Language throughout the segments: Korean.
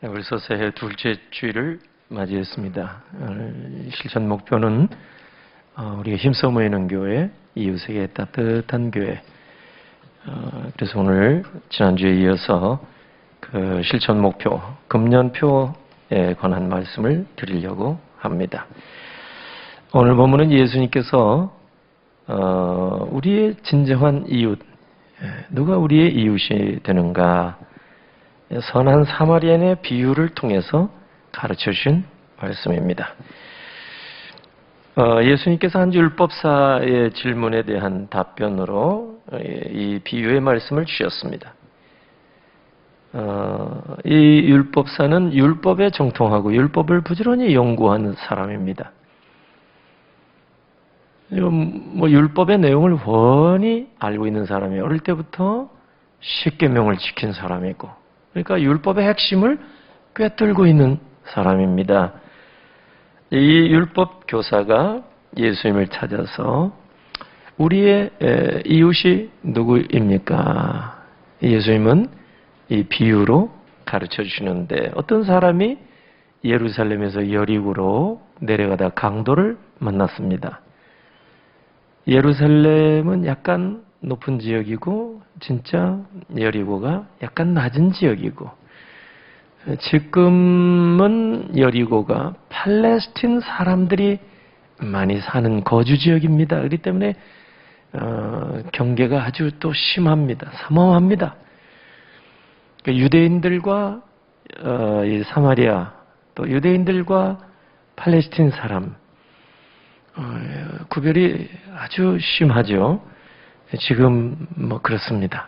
벌써 새해 둘째 주일을 맞이했습니다. 실천 목표는 우리가 힘써 모이는 교회, 이웃에게 따뜻한 교회. 그래서 오늘 지난주에 이어서 그 실천 목표, 금년표에 관한 말씀을 드리려고 합니다. 오늘 본문은 예수님께서 우리의 진정한 이웃, 누가 우리의 이웃이 되는가, 선한 사마리아인의 비유를 통해서 가르쳐 주신 말씀입니다. 예수님께서 한 율법사의 질문에 대한 답변으로 이 비유의 말씀을 주셨습니다. 이 율법사는 율법에 정통하고 율법을 부지런히 연구하는 사람입니다. 율법의 내용을 훤히 알고 있는 사람이 어릴 때부터 십계명을 지킨 사람이고, 그러니까 율법의 핵심을 꿰뚫고 있는 사람입니다. 이 율법 교사가 예수님을 찾아서 우리의 이웃이 누구입니까? 예수님은 이 비유로 가르쳐 주시는데, 어떤 사람이 예루살렘에서 여리고로 내려가다 강도를 만났습니다. 예루살렘은 약간 높은 지역이고 진짜 여리고가 약간 낮은 지역이고, 지금은 여리고가 팔레스틴 사람들이 많이 사는 거주 지역입니다. 그렇기 때문에 경계가 아주 또 심합니다. 삼엄합니다. 유대인들과 이 사마리아, 또 유대인들과 팔레스틴 사람 구별이 아주 심하죠. 지금 그렇습니다.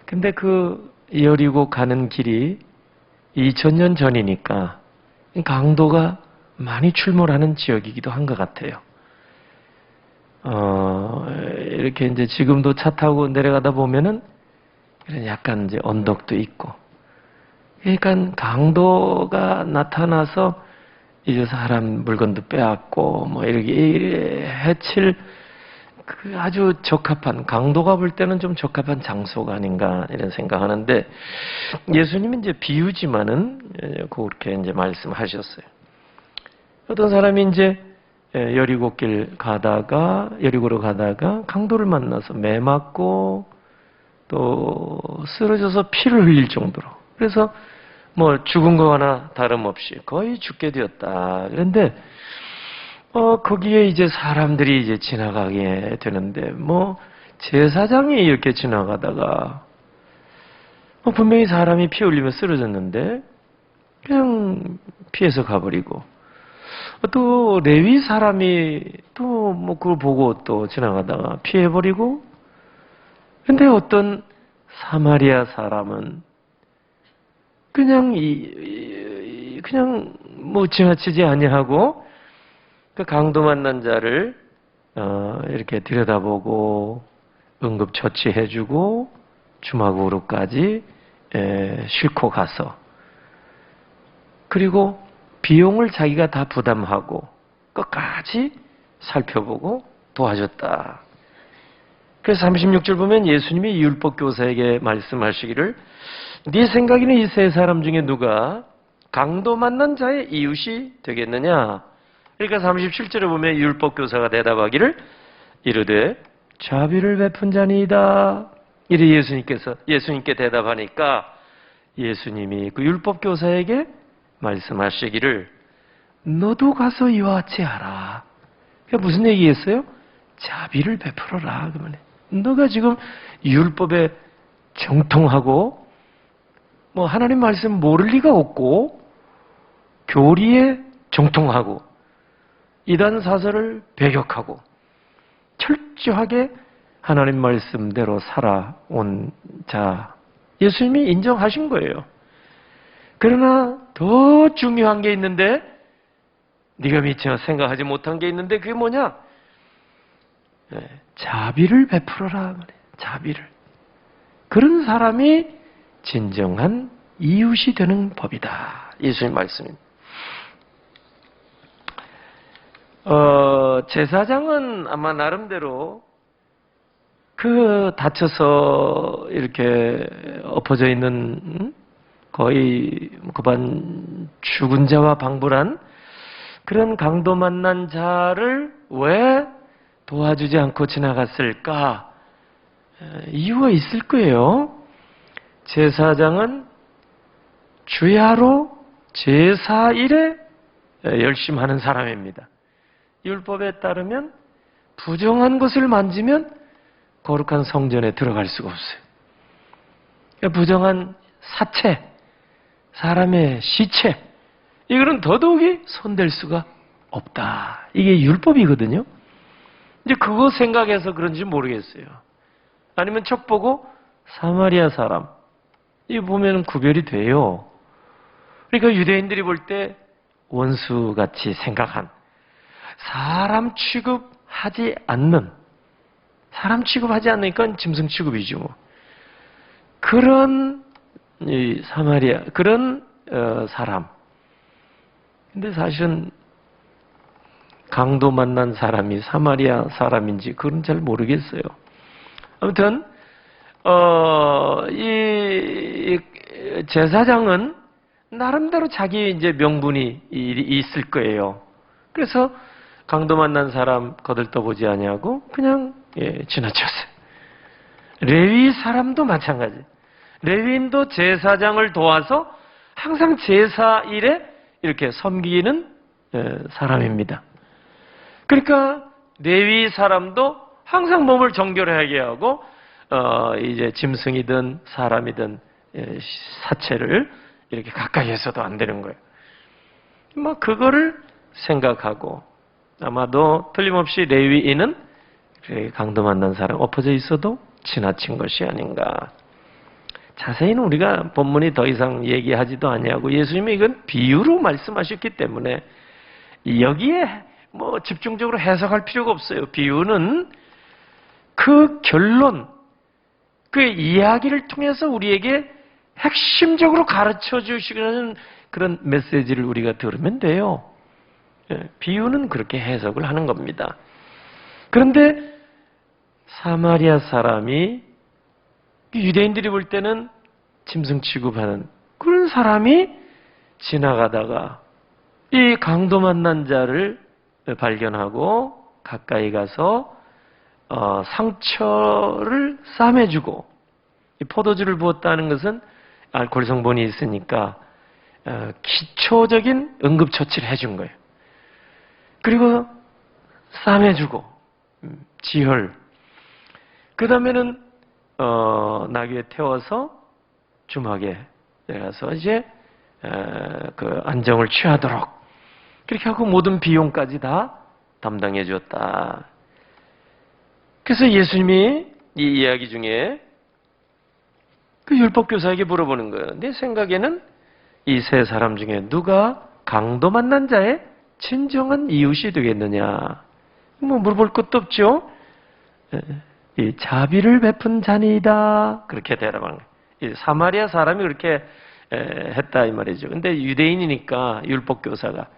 근데 그 여리고 가는 길이 2000년 전이니까 강도가 많이 출몰하는 지역이기도 한 것 같아요. 이렇게 이제 지금도 차 타고 내려가다 보면은 약간 이제 언덕도 있고, 그러니까 강도가 나타나서 이제 사람 물건도 빼앗고 이렇게 해칠 그 아주 적합한, 강도가 볼 때는 좀 적합한 장소가 아닌가 이런 생각하는데, 예수님은 이제 비유지만은 그렇게 이제 말씀하셨어요. 어떤 사람이 이제 여리고로 가다가 강도를 만나서 매 맞고 또 쓰러져서 피를 흘릴 정도로, 그래서 죽은 거나 다름없이 거의 죽게 되었다. 그런데 거기에 이제 사람들이 이제 지나가게 되는데, 제사장이 이렇게 지나가다가, 분명히 사람이 피 흘리며 쓰러졌는데, 그냥 피해서 가버리고, 또 레위 사람이 또 그걸 보고 또 지나가다가 피해버리고, 근데 어떤 사마리아 사람은 그냥 지나치지 아니하고, 그 강도 만난 자를 이렇게 들여다보고 응급 처치해주고 주막으로까지 싣고 가서, 그리고 비용을 자기가 다 부담하고 끝까지 살펴보고 도와줬다. 그래서 36절 보면 예수님이 율법 교사에게 말씀하시기를, 네 생각에는 이 세 사람 중에 누가 강도 만난 자의 이웃이 되겠느냐? 그러니까 37절에 보면 율법 교사가 대답하기를 이르되 자비를 베푼 자니이다. 이래 예수님께 대답하니까, 예수님이 그 율법 교사에게 말씀하시기를 너도 가서 이와 같이 하라. 그게 무슨 얘기겠어요? 자비를 베풀어라. 그러면 너가 지금 율법에 정통하고 하나님 말씀 모를 리가 없고, 교리에 정통하고 이단 사설을 배격하고 철저하게 하나님 말씀대로 살아온 자, 예수님이 인정하신 거예요. 그러나 더 중요한 게 있는데, 네가 미처 생각하지 못한 게 있는데, 그게 뭐냐? 자비를 베풀어라. 자비를. 그런 사람이 진정한 이웃이 되는 법이다. 예수님 말씀입니다. 제사장은 아마 나름대로 다쳐서 이렇게 엎어져 있는 거의 그반 죽은 자와 방불한 그런 강도 만난 자를 왜 도와주지 않고 지나갔을까? 이유가 있을 거예요. 제사장은 주야로 제사일에 열심히 하는 사람입니다. 율법에 따르면 부정한 것을 만지면 거룩한 성전에 들어갈 수가 없어요. 부정한 사체, 사람의 시체, 이거는 더더욱이 손댈 수가 없다. 이게 율법이거든요. 이제 그거 생각해서 그런지 모르겠어요. 아니면 척 보고 사마리아 사람, 이거 보면 구별이 돼요. 그러니까 유대인들이 볼 때 원수같이 생각한, 사람 취급하지 않는, 사람 취급하지 않으니까 짐승 취급이죠. 뭐. 그런 사마리아, 그런 사람. 근데 사실은 강도 만난 사람이 사마리아 사람인지 그건 잘 모르겠어요. 아무튼 이 제사장은 나름대로 자기 이제 명분이 있을 거예요. 그래서 강도 만난 사람 거들떠보지 아니하고 그냥 지나쳤어요. 레위 사람도 마찬가지. 레위인도 제사장을 도와서 항상 제사일에 이렇게 섬기는 사람입니다. 그러니까 레위 사람도 항상 몸을 정결하게 하고 이제 짐승이든 사람이든 사체를 이렇게 가까이에서도 안 되는 거예요. 뭐 그거를 생각하고 아마도 틀림없이 레위인은 강도 만난 사람 엎어져 있어도 지나친 것이 아닌가. 자세히는 우리가 본문이 더 이상 얘기하지도 아니하고 예수님이 이건 비유로 말씀하셨기 때문에 여기에 뭐 집중적으로 해석할 필요가 없어요. 비유는 그 결론, 그 이야기를 통해서 우리에게 핵심적으로 가르쳐 주시는 그런 메시지를 우리가 들으면 돼요. 비유는 그렇게 해석을 하는 겁니다. 그런데 사마리아 사람이 유대인들이 볼 때는 짐승 취급하는 그런 사람이 지나가다가 이 강도 만난 자를 발견하고 가까이 가서 상처를 싸매주고, 이 포도주를 부었다는 것은 알코올 성분이 있으니까 기초적인 응급처치를 해준 거예요. 그리고 싸매주고 지혈, 그 다음에는 나귀에 태워서 주막에 내가서 이제 그 안정을 취하도록 그렇게 하고 모든 비용까지 다 담당해 주었다. 그래서 예수님이 이 이야기 중에 그 율법교사에게 물어보는 거예요. 내 생각에는 이 세 사람 중에 누가 강도 만난 자의 진정한 이웃이 되겠느냐? 뭐 물어볼 것도 없죠. 이 자비를 베푼 자니이다. 그렇게 대답하는 거예요. 이 사마리아 사람이 그렇게 했다 이 말이죠. 근데 유대인이니까 율법교사가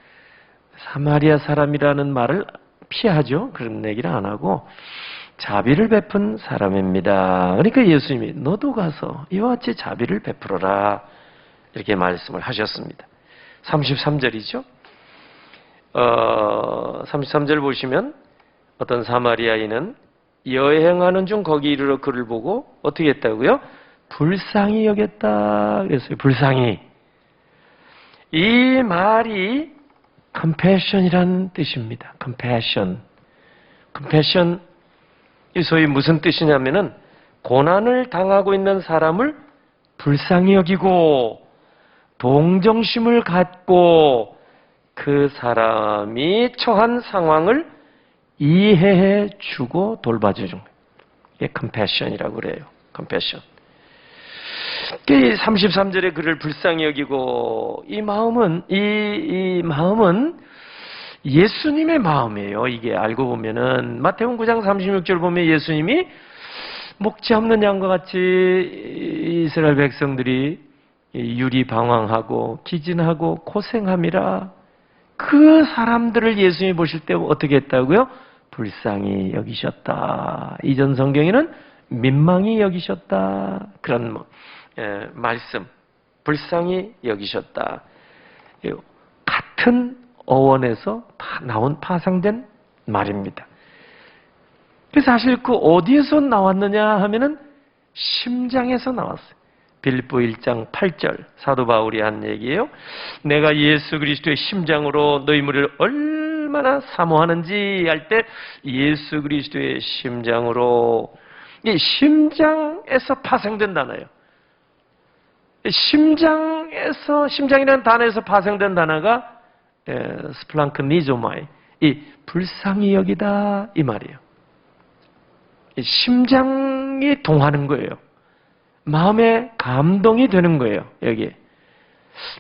사마리아 사람이라는 말을 피하죠. 그런 얘기를 안 하고 자비를 베푼 사람입니다. 그러니까 예수님이 너도 가서 이와 같이 자비를 베풀어라 이렇게 말씀을 하셨습니다. 33절이죠. 33절 보시면 어떤 사마리아인은 여행하는 중 거기 이르러 그를 보고 어떻게 했다고요? 불쌍히 여겼다 그랬어요. 불쌍히. 이 말이 compassion이라는 뜻입니다. compassion. compassion 이 소위 무슨 뜻이냐면은 고난을 당하고 있는 사람을 불쌍히 여기고 동정심을 갖고 그 사람이 처한 상황을 이해해 주고 돌봐주는 거예요. 이게 compassion이라고 그래요. compassion. 33절에 그를 불쌍히 여기고 이 마음은 예수님의 마음이에요. 이게 알고 보면은 마태복음 9장 36절 보면 예수님이 목지 없는 양과 같이 이스라엘 백성들이 유리방황하고 기진하고 고생함이라 그 사람들을 예수님이 보실 때 어떻게 했다고요? 불쌍히 여기셨다. 이전 성경에는 민망히 여기셨다. 그런 말씀. 불쌍히 여기셨다. 같은 어원에서 나온 파생된 말입니다. 그래서 사실 그 어디에서 나왔느냐 하면은 심장에서 나왔어요. 빌립보 1장 8절 사도 바울이 한 얘기예요. 내가 예수 그리스도의 심장으로 너희 무리를 얼마나 사모하는지 할 때 예수 그리스도의 심장으로, 이 심장에서 파생된 단어예요. 심장이라는 단어에서 파생된 단어가 스플랑크니조마이, 이 불쌍히 여기다 이 말이에요. 심장이 동하는 거예요. 마음에 감동이 되는 거예요. 여기에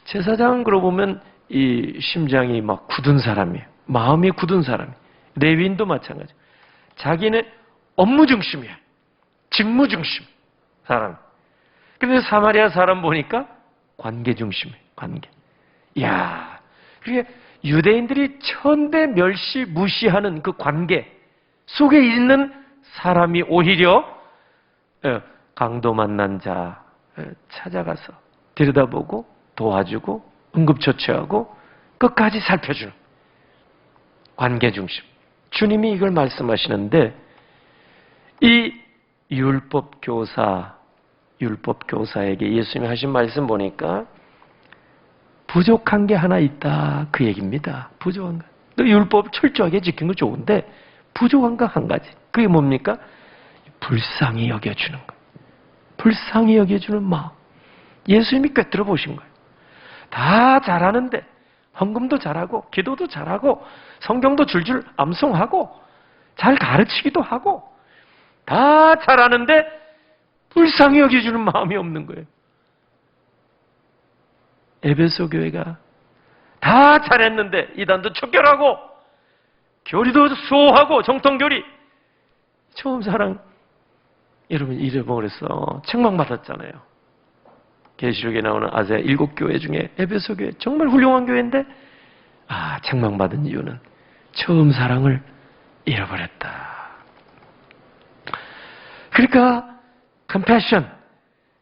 제사장은 그러고 보면 이 심장이 막 굳은 사람이에요. 마음이 굳은 사람이에요. 레위인도 마찬가지. 자기는 업무 중심이야. 직무 중심 사람. 그런데 사마리아 사람 보니까 관계 중심이에요. 관계. 이야, 그게 유대인들이 천대 멸시 무시하는 그 관계 속에 있는 사람이 오히려 강도 만난 자 찾아가서 들여다보고 도와주고 응급처치하고 끝까지 살펴주는 관계 중심. 주님이 이걸 말씀하시는데 이 율법교사에게 예수님이 하신 말씀 보니까 부족한 게 하나 있다 그 얘기입니다. 부족한 거. 너 율법 철저하게 지킨 거 좋은데 부족한 거 한 가지. 그게 뭡니까? 불쌍히 여겨주는 거. 불쌍히 여겨주는 마음. 예수님이 꿰뚫어 보신 거예요. 다 잘하는데 헌금도 잘하고 기도도 잘하고 성경도 줄줄 암송하고 잘 가르치기도 하고 다 잘하는데 불쌍히 여겨주는 마음이 없는 거예요. 에베소 교회가 다 잘했는데 이단도 척결하고 교리도 수호하고 정통교리 처음 사랑 여러분 잃어버렸어. 책망받았잖아요. 계시록에 나오는 아세아 7교회 중에 에베소 교회 정말 훌륭한 교회인데 책망받은 이유는 처음 사랑을 잃어버렸다. 그러니까 컴패션,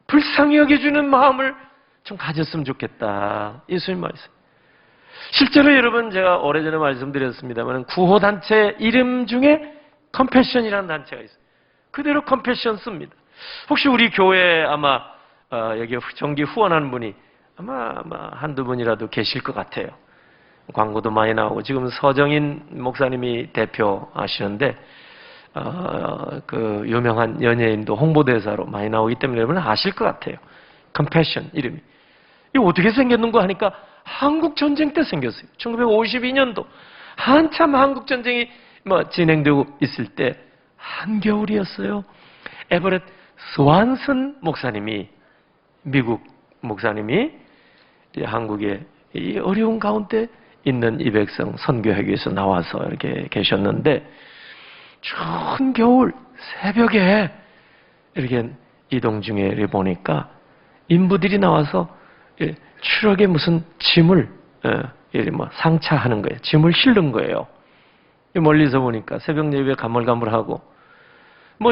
불쌍히 여겨주는 마음을 좀 가졌으면 좋겠다. 예수님 말씀. 실제로 여러분 제가 오래전에 말씀드렸습니다만 구호단체 이름 중에 컴패션이라는 단체가 있어요. 그대로 컴패션 씁니다. 혹시 우리 교회에 아마 여기 정기 후원하는 분이 아마 한두 분이라도 계실 것 같아요. 광고도 많이 나오고 지금 서정인 목사님이 대표하시는데 그 유명한 연예인도 홍보대사로 많이 나오기 때문에 여러분 아실 것 같아요. 컴패션 이름이. 이거 어떻게 생겼는가 하니까 한국 전쟁 때 생겼어요. 1952년도 한참 한국 전쟁이 진행되고 있을 때 한겨울이었어요. 에버렛 스완슨 목사님이 미국 목사님이 한국의 이 어려운 가운데 있는 이 백성 선교하기 위해서 나와서 이렇게 계셨는데 추운 겨울 새벽에 이렇게 이동 중에 이렇게 보니까 인부들이 나와서 추락에 무슨 짐을 상차하는 거예요. 짐을 실는 거예요. 멀리서 보니까 새벽 예배 가물가물하고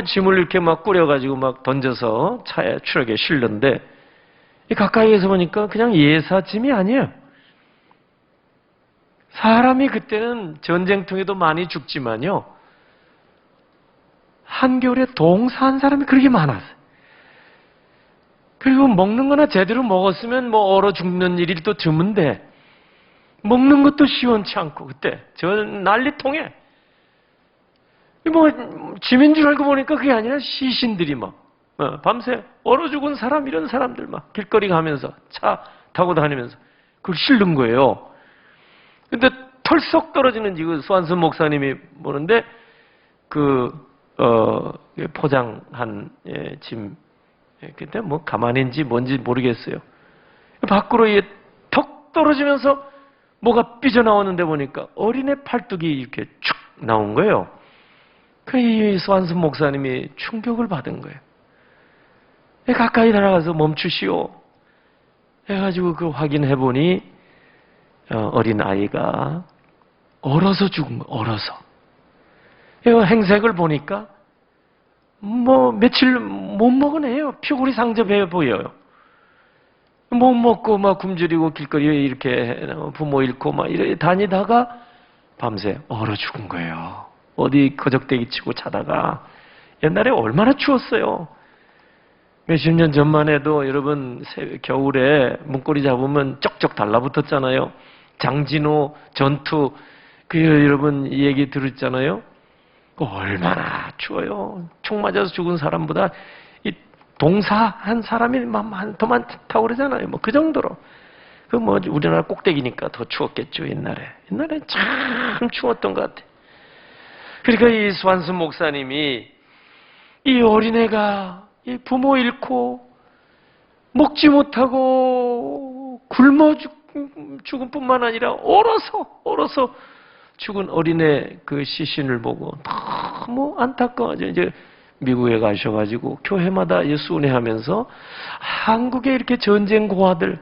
짐을 이렇게 막 꾸려가지고 막 던져서 차에 추락에 실는데 가까이에서 보니까 그냥 예사짐이 아니에요. 사람이 그때는 전쟁통에도 많이 죽지만요. 한겨울에 동사한 사람이 그렇게 많았어요. 그리고 먹는 거나 제대로 먹었으면 얼어 죽는 일이 또 드문데 먹는 것도 시원치 않고 그때 저 난리통에 짐인 줄 알고 보니까 그게 아니라 시신들이 밤새 얼어 죽은 사람 이런 사람들 길거리 가면서 차 타고 다니면서 그걸 실는 거예요. 근데 털썩 떨어지는 지금 수완순 목사님이 보는데 포장한 짐 그때 가만인지 뭔지 모르겠어요. 밖으로 턱 떨어지면서 뭐가 삐져나오는데 보니까 어린애 팔뚝이 이렇게 축 나온 거예요. 이 수완순 목사님이 충격을 받은 거예요. 가까이 다가가서 멈추시오 해가지고 확인해보니 어린 아이가 얼어서 죽은 거예요. 얼어서. 행색을 보니까 며칠 못 먹은 애예요. 표골이 상접해 보여요. 못 먹고 막 굶주리고 길거리에 이렇게 부모 잃고 막 이렇게 다니다가 밤새 얼어 죽은 거예요. 어디 거적대기 치고 자다가. 옛날에 얼마나 추웠어요. 몇십 년 전만 해도 여러분 겨울에 문고리 잡으면 쩍쩍 달라붙었잖아요. 장진호 전투 여러분 이 얘기 들었잖아요. 얼마나 추워요. 총 맞아서 죽은 사람보다 이 동사한 사람이 더 많다고 그러잖아요. 뭐 그 정도로. 그 뭐 우리나라 꼭대기니까 더 추웠겠죠. 옛날에 참 추웠던 것 같아요. 그러니까 이 스완슨 목사님이 이 어린애가 이 부모 잃고 먹지 못하고 굶어 죽은 뿐만 아니라 얼어서 죽은 어린애 그 시신을 보고 너무 안타까워져. 이제 미국에 가셔가지고 교회마다 예수 은혜하면서 한국에 이렇게 전쟁 고아들,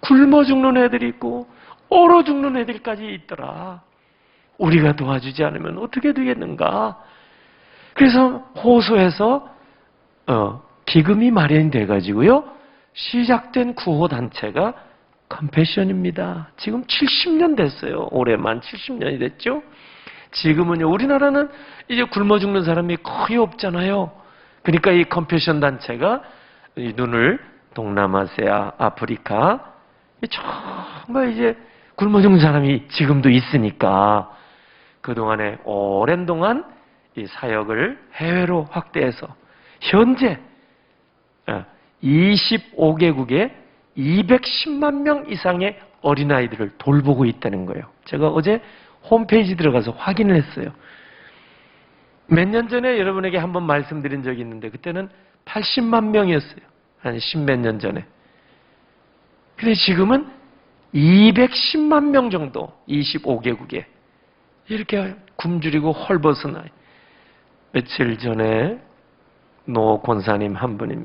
굶어 죽는 애들이 있고 얼어 죽는 애들까지 있더라. 우리가 도와주지 않으면 어떻게 되겠는가? 그래서 호소해서 기금이 마련돼 가지고요 시작된 구호 단체가 컴패션입니다. 지금 70년 됐어요. 올해만 70년이 됐죠. 지금은요 우리나라는 이제 굶어 죽는 사람이 거의 없잖아요. 그러니까 이 컴패션 단체가 이 눈을 동남아시아, 아프리카 정말 이제 굶어 죽는 사람이 지금도 있으니까 그동안에 오랜 동안 이 사역을 해외로 확대해서 현재 25개국에 210만 명 이상의 어린아이들을 돌보고 있다는 거예요. 제가 어제 홈페이지 들어가서 확인을 했어요. 몇 년 전에 여러분에게 한번 말씀드린 적이 있는데 그때는 80만 명이었어요. 한 10몇 년 전에. 근데 지금은 210만 명 정도 25개국에 이렇게 굶주리고 헐벗은 아이. 며칠 전에 노 권사님 한 분이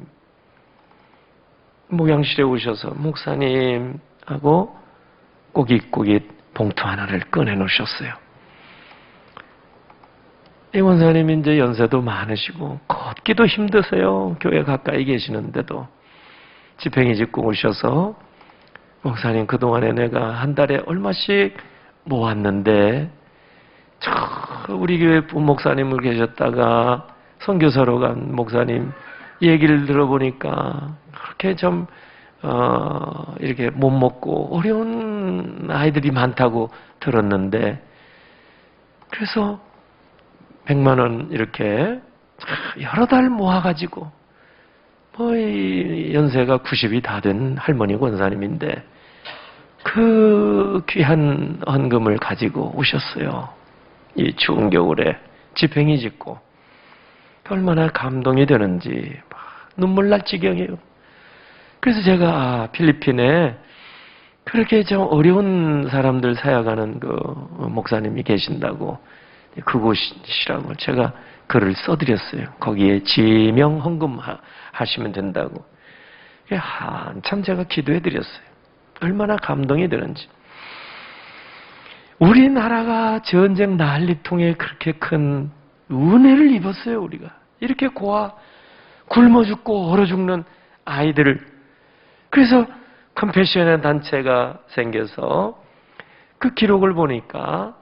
목양실에 오셔서 목사님하고 꼬깃꼬깃 봉투 하나를 꺼내 놓으셨어요. 이 권사님이 이제 연세도 많으시고 걷기도 힘드세요. 교회 가까이 계시는데도 지팽이 짚고 오셔서 목사님 그동안에 내가 한 달에 얼마씩 모았는데 우리 교회 부목사님을 계셨다가 선교사로 간 목사님 얘기를 들어보니까 그렇게 좀 이렇게 못 먹고 어려운 아이들이 많다고 들었는데 그래서 100만 원 이렇게 여러 달 모아가지고 연세가 90이 다 된 할머니 권사님인데 그 귀한 헌금을 가지고 오셨어요. 이 추운 겨울에 지팽이 짚고 얼마나 감동이 되는지 눈물 날 지경이에요. 그래서 제가 필리핀에 그렇게 좀 어려운 사람들 사역하는 그 목사님이 계신다고 그곳이라고 제가 글을 써드렸어요. 거기에 지명 헌금 하시면 된다고. 한참 제가 기도해드렸어요. 얼마나 감동이 되는지. 우리나라가 전쟁 난리통에 그렇게 큰 은혜를 입었어요. 우리가 이렇게 굶어 죽고 얼어 죽는 아이들을. 그래서 컴패션의 단체가 생겨서 그 기록을 보니까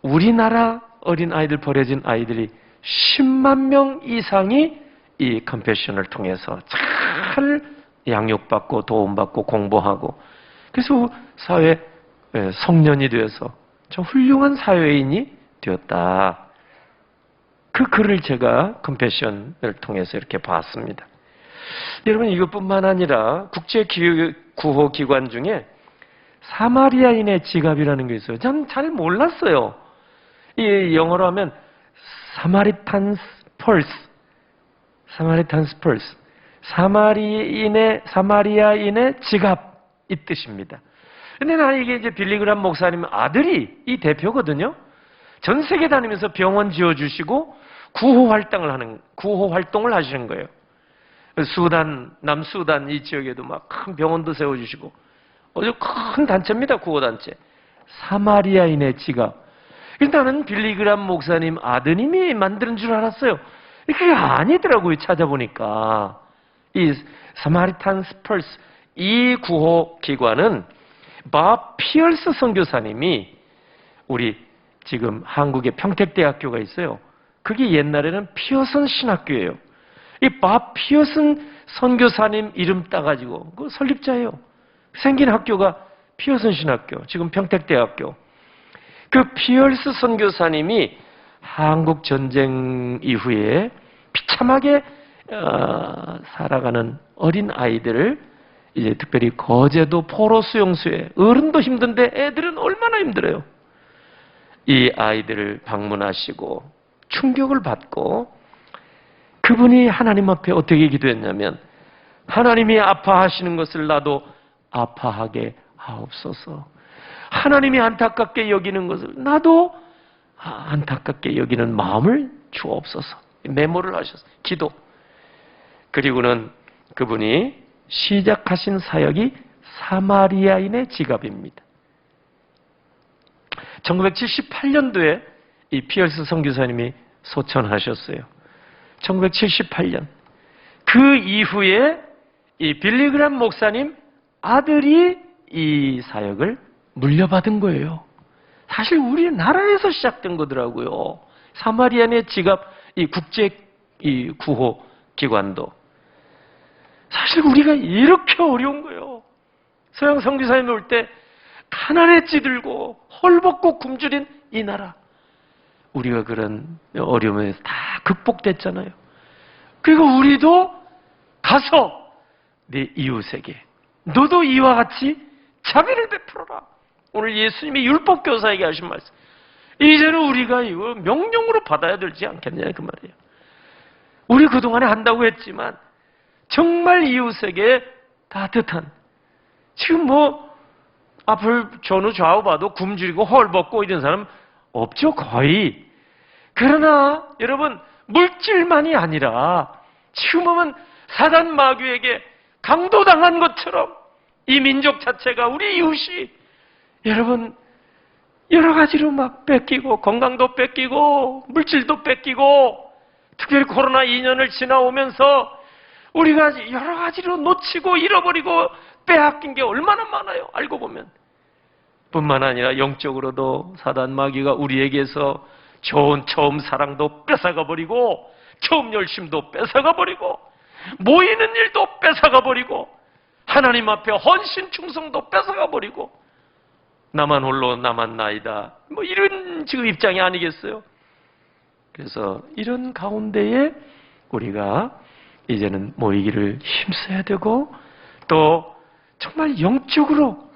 우리나라 어린 아이들 버려진 아이들이 10만 명 이상이 이 컴패션을 통해서 잘 양육받고 도움받고 공부하고 그래서 사회 성년이 되어서 좀 훌륭한 사회인이 되었다. 그 글을 제가 컴패션을 통해서 이렇게 봤습니다. 여러분 이것뿐만 아니라 국제구호기관 중에 사마리아인의 지갑이라는 게 있어요. 전 잘 몰랐어요. 이 영어로 하면 사마리탄스 펄스, 사마리아인의 지갑 이 뜻입니다. 근데 나 이게 이제 빌리그람 목사님 아들이 이 대표거든요. 전 세계 다니면서 병원 지어주시고 구호 활동을 하시는 거예요. 남수단 이 지역에도 막 큰 병원도 세워주시고 아주 큰 단체입니다. 구호단체. 사마리아인의 지갑. 나는 빌리그람 목사님 아드님이 만드는 줄 알았어요. 그게 아니더라고요. 찾아보니까 이 사마리탄 스펄스 이 구호 기관은 밥 피어스 선교사님이 우리 지금 한국에 평택대학교가 있어요. 그게 옛날에는 피어슨 신학교예요. 이 밥 피어슨 선교사님 이름 따가지고 그 설립자예요. 생긴 학교가 피어슨 신학교, 지금 평택대학교. 그 피어스 선교사님이 한국 전쟁 이후에 비참하게 살아가는 어린 아이들을 이제 특별히 거제도 포로 수용소에, 어른도 힘든데 애들은 얼마나 힘들어요. 이 아이들을 방문하시고 충격을 받고 그분이 하나님 앞에 어떻게 기도했냐면, 하나님이 아파하시는 것을 나도 아파하게 하옵소서. 하나님이 안타깝게 여기는 것을 나도 안타깝게 여기는 마음을 주옵소서. 메모를 하셨어요. 기도. 그리고는 그분이 시작하신 사역이 사마리아인의 지갑입니다. 1978년도에 이 피어스 선교사님이 소천하셨어요. 1978년. 그 이후에 이 빌리그람 목사님 아들이 이 사역을 물려받은 거예요. 사실 우리나라에서 시작된 거더라고요. 사마리아인의 지갑, 이 국제 이 구호 기관도. 사실 우리가 이렇게 어려운 거예요. 서양 선교사님이 올 때 가난에 찌들고 헐벗고 굶주린 이 나라. 우리가 그런 어려움에서 다 극복됐잖아요. 그리고 우리도 가서 내 이웃에게 너도 이와 같이 자비를 베풀어라. 오늘 예수님이 율법교사에게 하신 말씀. 이제는 우리가 이거 명령으로 받아야 되지 않겠냐 그 말이에요. 우리 그동안에 한다고 했지만 정말 이웃에게 따뜻한, 지금 앞을 전후 좌우 봐도 굶주리고 헐벗고 이런 사람 없죠, 거의. 그러나 여러분, 물질만이 아니라 지금 보면 사단 마귀에게 강도당한 것처럼 이 민족 자체가, 우리 이웃이 여러분 여러 가지로 막 뺏기고, 건강도 뺏기고 물질도 뺏기고, 특별히 코로나 2년을 지나오면서 우리가 여러 가지로 놓치고 잃어버리고 빼앗긴 게 얼마나 많아요. 알고 보면. 뿐만 아니라 영적으로도 사단 마귀가 우리에게서 좋은 처음 사랑도 뺏어가 버리고, 처음 열심도 뺏어가 버리고, 모이는 일도 뺏어가 버리고, 하나님 앞에 헌신 충성도 뺏어가 버리고, 나만 홀로 남았나이다, 이런 지금 입장이 아니겠어요? 그래서 이런 가운데에 우리가 이제는 모이기를 힘써야 되고, 또 정말 영적으로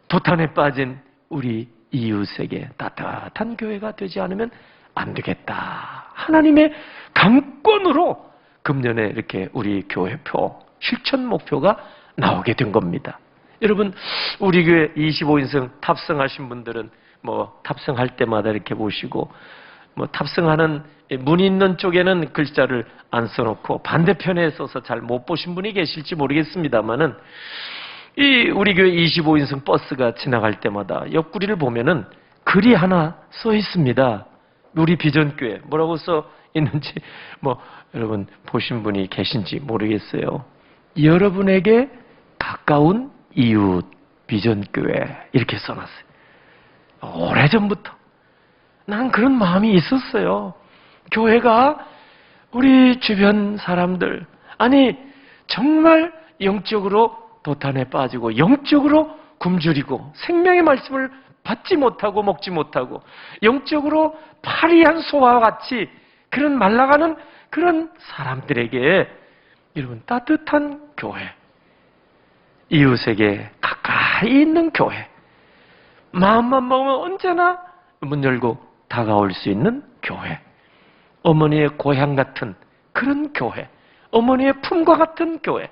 도탄에 빠진 우리 이웃에게 따뜻한 교회가 되지 않으면 안 되겠다. 하나님의 강권으로 금년에 이렇게 우리 교회표, 실천 목표가 나오게 된 겁니다. 여러분, 우리 교회 25인승 탑승하신 분들은 탑승할 때마다 이렇게 보시고, 탑승하는 문 있는 쪽에는 글자를 안 써놓고 반대편에 써서 잘 못 보신 분이 계실지 모르겠습니다만은, 이 우리 교회 25인승 버스가 지나갈 때마다 옆구리를 보면은 글이 하나 써 있습니다. 우리 비전교회 뭐라고 써 있는지 여러분 보신 분이 계신지 모르겠어요. 여러분에게 가까운 이웃 비전교회 이렇게 써놨어요. 오래전부터 난 그런 마음이 있었어요. 교회가 우리 주변 사람들, 아니 정말 영적으로 도탄에 빠지고 영적으로 굶주리고 생명의 말씀을 받지 못하고 먹지 못하고 영적으로 파리한 소와 같이 그런 말라가는 그런 사람들에게 여러분 따뜻한 교회, 이웃에게 가까이 있는 교회, 마음만 먹으면 언제나 문 열고 다가올 수 있는 교회, 어머니의 고향 같은 그런 교회, 어머니의 품과 같은 교회,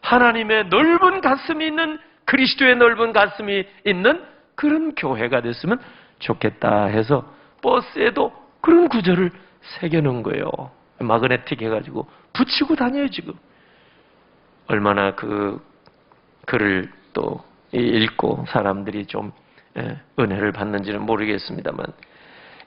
하나님의 넓은 가슴이 있는, 그리스도의 넓은 가슴이 있는 그런 교회가 됐으면 좋겠다 해서 버스에도 그런 구절을 새겨놓은 거예요. 마그네틱 해가지고 붙이고 다녀요 지금. 얼마나 그 글을 또 읽고 사람들이 좀 은혜를 받는지는 모르겠습니다만,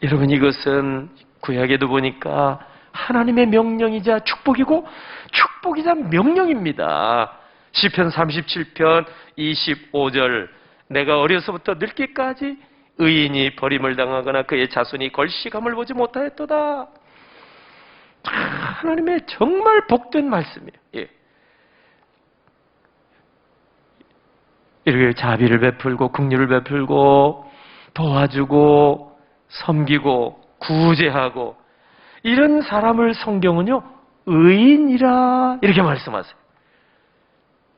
여러분 이것은 구약에도 보니까 하나님의 명령이자 축복이고 축복이자 명령입니다. 시편 37편 25절 내가 어려서부터 늙기까지 의인이 버림을 당하거나 그의 자손이 걸시감을 보지 못하였도다. 하나님의 정말 복된 말씀이에요. 예. 이렇게 자비를 베풀고 긍휼을 베풀고 도와주고 섬기고 구제하고 이런 사람을 성경은요 의인이라 이렇게 말씀하세요.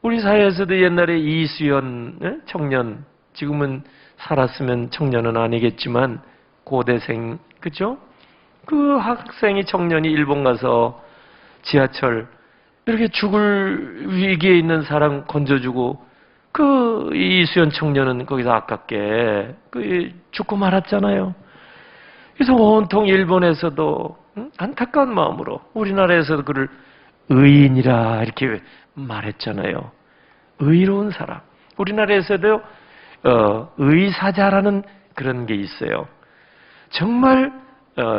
우리 사회에서도 옛날에 이수연 청년, 지금은 살았으면 청년은 아니겠지만 고대생, 그죠? 그 학생이 청년이 일본 가서 지하철 이렇게 죽을 위기에 있는 사람 건져주고 그 이수연 청년은 거기서 아깝게 죽고 말았잖아요. 그래서 온통 일본에서도 안타까운 마음으로 우리나라에서도 그를 의인이라 이렇게 말했잖아요. 의로운 사람. 우리나라에서도 의사자라는 그런 게 있어요. 정말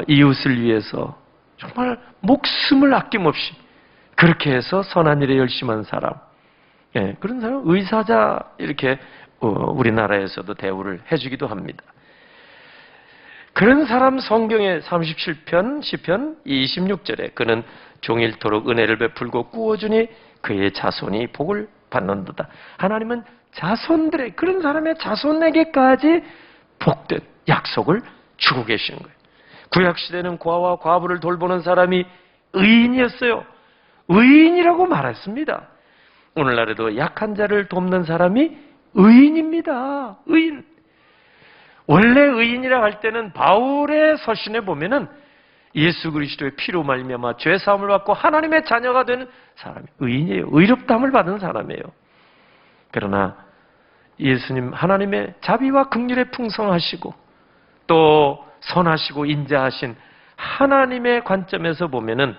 이웃을 위해서 정말 목숨을 아낌없이 그렇게 해서 선한 일에 열심한 사람. 예, 그런 사람 의사자 이렇게 우리나라에서도 대우를 해주기도 합니다. 그런 사람 성경의 37편 시편 26절에 그는 종일토록 은혜를 베풀고 꾸어주니 그의 자손이 복을 받는도다. 하나님은 자손들의 그런 사람의 자손에게까지 복된 약속을 주고 계시는 거예요. 구약시대는 고아와 과부를 돌보는 사람이 의인이었어요. 의인이라고 말했습니다. 오늘날에도 약한 자를 돕는 사람이 의인입니다. 의인. 원래 의인이라 할 때는 바울의 서신에 보면은 예수 그리스도의 피로 말미암아 죄 사함을 받고 하나님의 자녀가 되는 사람이 의인이에요. 의롭다함을 받은 사람이에요. 그러나 예수님 하나님의 자비와 긍휼에 풍성하시고 또 선하시고 인자하신 하나님의 관점에서 보면은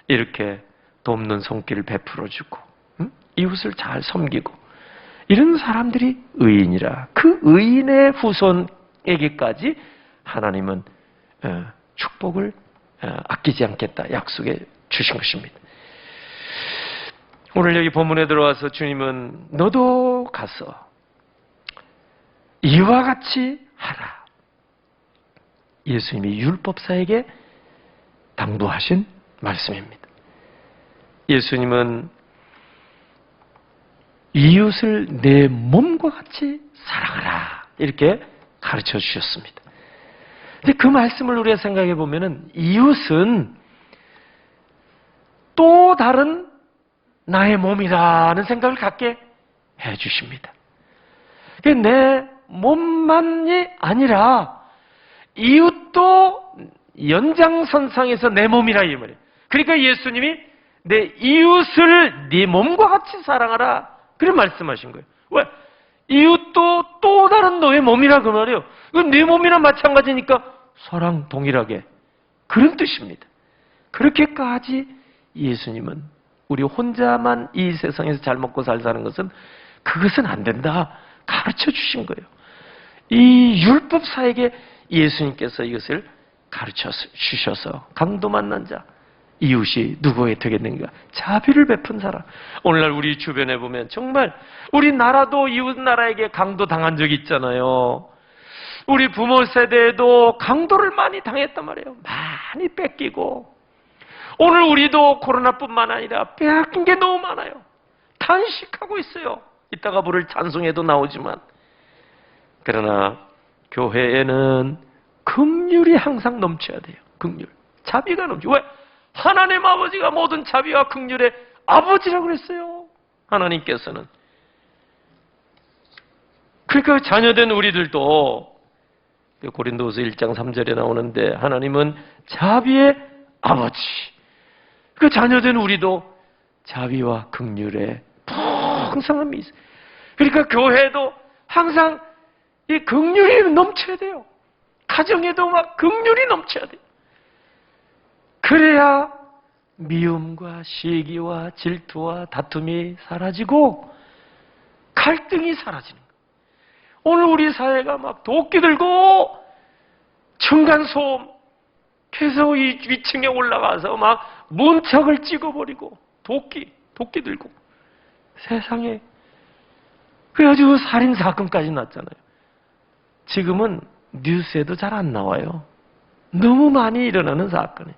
이렇게 돕는 손길을 베풀어주고 이웃을 잘 섬기고 이런 사람들이 의인이라. 그 의인의 후손에게까지 하나님은 축복을 아끼지 않겠다 약속해 주신 것입니다. 오늘 여기 본문에 들어와서 주님은 너도 가서 이와 같이 하라. 예수님이 율법사에게 당부하신 말씀입니다. 예수님은 이웃을 내 몸과 같이 사랑하라 이렇게 가르쳐 주셨습니다. 근데 그 말씀을 우리가 생각해 보면은 이웃은 또 다른 나의 몸이라는 생각을 갖게 해 주십니다. 내 몸만이 아니라 이웃도 연장선상에서 내 몸이라 이 말이에요. 그러니까 예수님이 내 이웃을 네 몸과 같이 사랑하라 그런 말씀하신 거예요. 왜? 이웃도 또 다른 너의 몸이라 그 말이에요. 이건 네 몸이랑 마찬가지니까 서랑 동일하게 그런 뜻입니다. 그렇게까지 예수님은 우리 혼자만 이 세상에서 잘 먹고 잘 사는 것은 그것은 안 된다 가르쳐 주신 거예요. 이 율법사에게 예수님께서 이것을 가르쳐 주셔서 강도 만난 자 이웃이 누구에 되겠는가? 자비를 베푼 사람. 오늘날 우리 주변에 보면 정말 우리 나라도 이웃 나라에게 강도 당한 적이 있잖아요. 우리 부모 세대에도 강도를 많이 당했단 말이에요. 많이 뺏기고. 오늘 우리도 코로나뿐만 아니라 빼앗긴 게 너무 많아요. 탄식하고 있어요. 이따가 부를 찬송에도 나오지만. 그러나 교회에는 긍휼이 항상 넘쳐야 돼요. 긍휼. 자비가 넘쳐. 왜? 하나님 아버지가 모든 자비와 긍휼의 아버지라고 그랬어요. 하나님께서는. 그러니까 자녀된 우리들도 고린도후서 1장 3절에 나오는데 하나님은 자비의 아버지. 그 자녀된 우리도 자비와 긍휼의 풍성함이 있어요. 그러니까 교회도 항상 이 긍휼이 넘쳐야 돼요. 가정에도 막 긍휼이 넘쳐야 돼요. 그래야 미움과 시기와 질투와 다툼이 사라지고 갈등이 사라지는 거예요. 오늘 우리 사회가 막 도끼 들고 층간소음 계속 이 위층에 올라가서 막 문턱을 찍어버리고 도끼 들고 세상에. 그래가지고 살인사건까지 났잖아요. 지금은 뉴스에도 잘 안 나와요. 너무 많이 일어나는 사건이.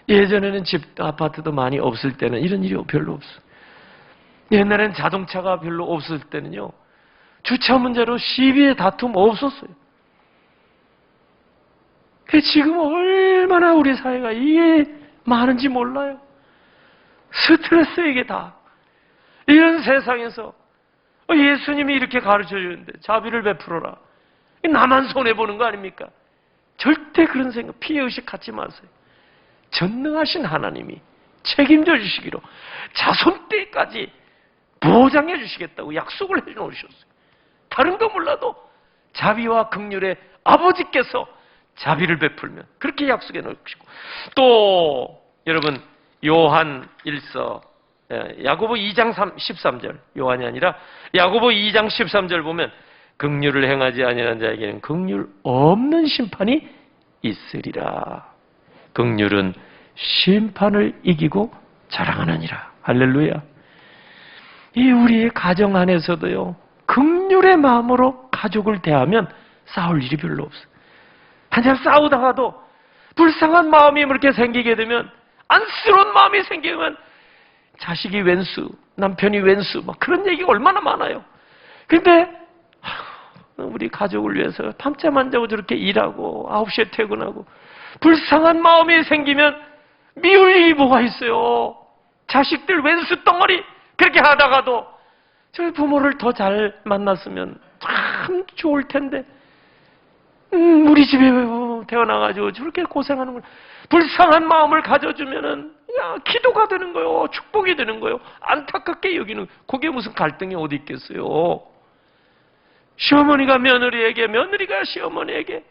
예전에는 집, 아파트도 많이 없을 때는 이런 일이 별로 없어요. 옛날에는 자동차가 별로 없을 때는요, 주차 문제로 시비의 다툼 없었어요. 지금 얼마나 우리 사회가 이게 많은지 몰라요. 스트레스 이게 다. 이런 세상에서 예수님이 이렇게 가르쳐 주는데 자비를 베풀어라. 나만 손해보는 거 아닙니까? 절대 그런 생각, 피해의식 갖지 마세요. 전능하신 하나님이 책임져 주시기로 자손 때까지 보장해 주시겠다고 약속을 해 놓으셨어요. 다른 거 몰라도 자비와 긍휼의 아버지께서 자비를 베풀면 그렇게 약속해 놓으시고, 또 여러분 요한 1서 야고보 2장 13절, 요한이 아니라 야고보 2장 13절 보면 긍휼을 행하지 아니하는 자에게는 긍휼 없는 심판이 있으리라. 긍휼은 심판을 이기고 자랑하느니라. 할렐루야. 이 우리의 가정 안에서도요, 긍휼의 마음으로 가족을 대하면 싸울 일이 별로 없어요. 한참 싸우다가도 불쌍한 마음이 그렇게 생기게 되면, 안쓰러운 마음이 생기면 자식이 왼수, 남편이 왼수, 막 그런 얘기가 얼마나 많아요. 근데 우리 가족을 위해서 밤잠 안 자고 저렇게 일하고 9시에 퇴근하고 불쌍한 마음이 생기면 미울 일이 뭐가 있어요. 자식들 왼수 덩어리 그렇게 하다가도 저희 부모를 더 잘 만났으면 참 좋을 텐데, 우리 집에 태어나가지고 저렇게 고생하는 걸 불쌍한 마음을 가져주면은 기도가 되는 거요, 축복이 되는 거요. 안타깝게 여기는 그게 무슨 갈등이 어디 있겠어요. 시어머니가 며느리에게, 며느리가 시어머니에게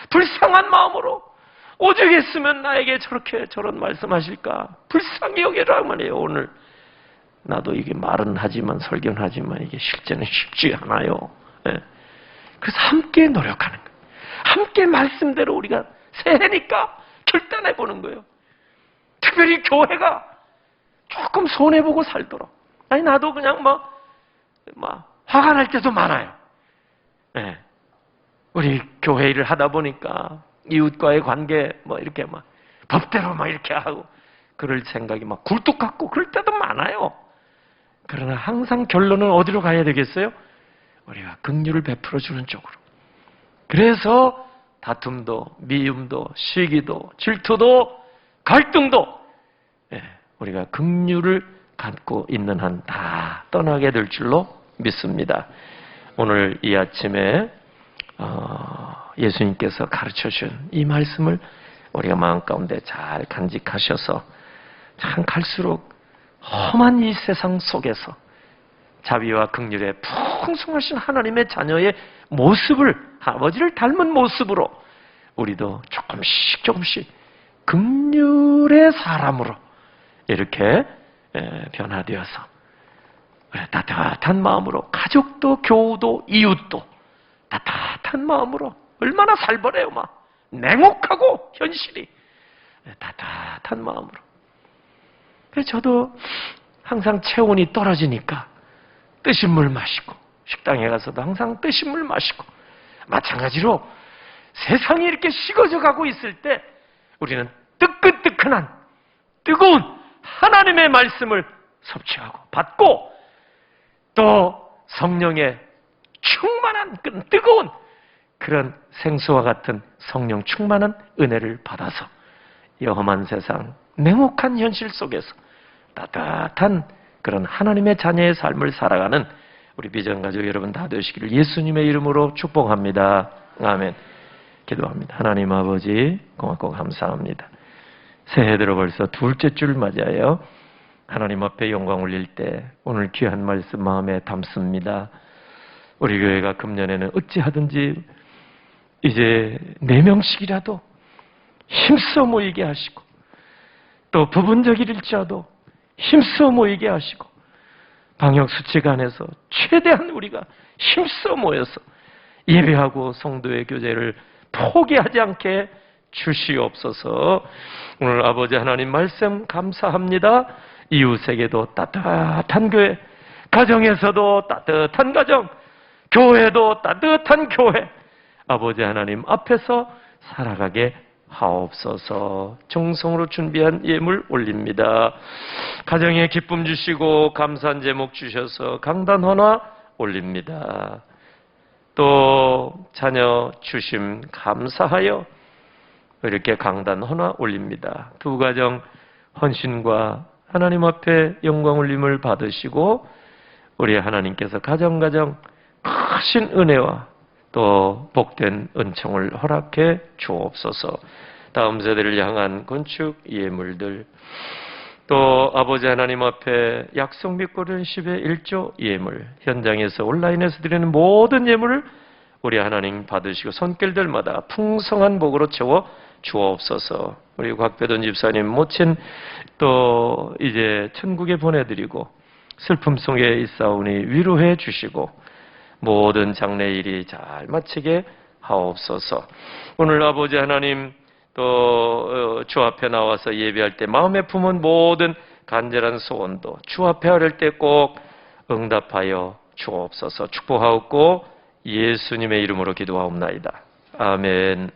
불쌍한 마음으로 오죽 했으면 나에게 저런 말씀하실까. 불쌍히 여기라고 말이에요. 오늘 나도 이게 말은 하지만, 설교는 하지만 이게 실제는 쉽지 않아요. 네. 그래서 함께 노력하는 거예요. 함께 말씀대로 우리가 새해니까 결단해 보는 거예요. 특별히 교회가 조금 손해보고 살도록. 아니 나도 그냥 화가 날 때도 많아요. 네. 우리 교회 일을 하다 보니까 이웃과의 관계 이렇게 법대로 이렇게 하고 그럴 생각이 굴뚝 같고 그럴 때도 많아요. 그러나 항상 결론은 어디로 가야 되겠어요? 우리가 긍휼을 베풀어 주는 쪽으로. 그래서 다툼도, 미움도, 시기도, 질투도, 갈등도 우리가 긍휼을 갖고 있는 한 다 떠나게 될 줄로 믿습니다. 오늘 이 아침에 예수님께서 가르쳐 준 이 말씀을 우리가 마음 가운데 잘 간직하셔서 참 갈수록 험한 이 세상 속에서 자비와 긍휼에 풍성하신 하나님의 자녀의 모습을, 아버지를 닮은 모습으로 우리도 조금씩 긍휼의 사람으로 이렇게 변화되어서 따뜻한 마음으로, 가족도 교우도 이웃도 따뜻한 마음으로, 얼마나 살벌해요. 냉혹하고 현실이 따뜻한 마음으로. 그래서 저도 항상 체온이 떨어지니까 뜨신 물 마시고, 식당에 가서도 항상 뜨신 물 마시고, 마찬가지로 세상이 이렇게 식어져 가고 있을 때 우리는 뜨끈뜨끈한 뜨거운 하나님의 말씀을 섭취하고 받고, 또 성령의 충만한 뜨거운 그런 생수와 같은 성령 충만한 은혜를 받아서 이 험한 세상, 냉혹한 현실 속에서 따뜻한 그런 하나님의 자녀의 삶을 살아가는 우리 비전가족 여러분 다 되시기를 예수님의 이름으로 축복합니다. 아멘. 기도합니다. 하나님 아버지, 고맙고 감사합니다. 새해 들어 벌써 둘째 줄 맞아요. 하나님 앞에 영광 올릴 때 오늘 귀한 말씀 마음에 담습니다. 우리 교회가 금년에는 어찌하든지 이제 4명씩이라도 힘써 모이게 하시고, 또 부분적일지라도 힘써 모이게 하시고, 방역수칙 안에서 최대한 우리가 힘써 모여서 예배하고 성도의 교제를 포기하지 않게 주시옵소서. 오늘 아버지 하나님 말씀 감사합니다. 이웃에게도 따뜻한 교회, 가정에서도 따뜻한 가정, 교회도 따뜻한 교회, 아버지 하나님 앞에서 살아가게 하옵소서. 정성으로 준비한 예물 올립니다. 가정에 기쁨 주시고 감사한 제목 주셔서 강단 헌화 올립니다. 또 자녀 주심 감사하여 이렇게 강단 헌화 올립니다. 두 가정 헌신과 하나님 앞에 영광 올림을 받으시고 우리 하나님께서 가정 크신 은혜와 또 복된 은총을 허락해 주옵소서. 다음 세대를 향한 건축 예물들, 또 아버지 하나님 앞에 약속 믿고 드리는 10의 1조 예물, 현장에서 온라인에서 드리는 모든 예물을 우리 하나님 받으시고 손길들마다 풍성한 복으로 채워 주옵소서. 우리 곽배돈 집사님 모친 또 이제 천국에 보내드리고 슬픔 속에 있사오니 위로해 주시고 모든 장래일이 잘 마치게 하옵소서. 오늘 아버지 하나님 또 주 앞에 나와서 예배할 때 마음에 품은 모든 간절한 소원도 주 앞에 하릴 때 꼭 응답하여 주옵소서. 축복하옵고 예수님의 이름으로 기도하옵나이다. 아멘.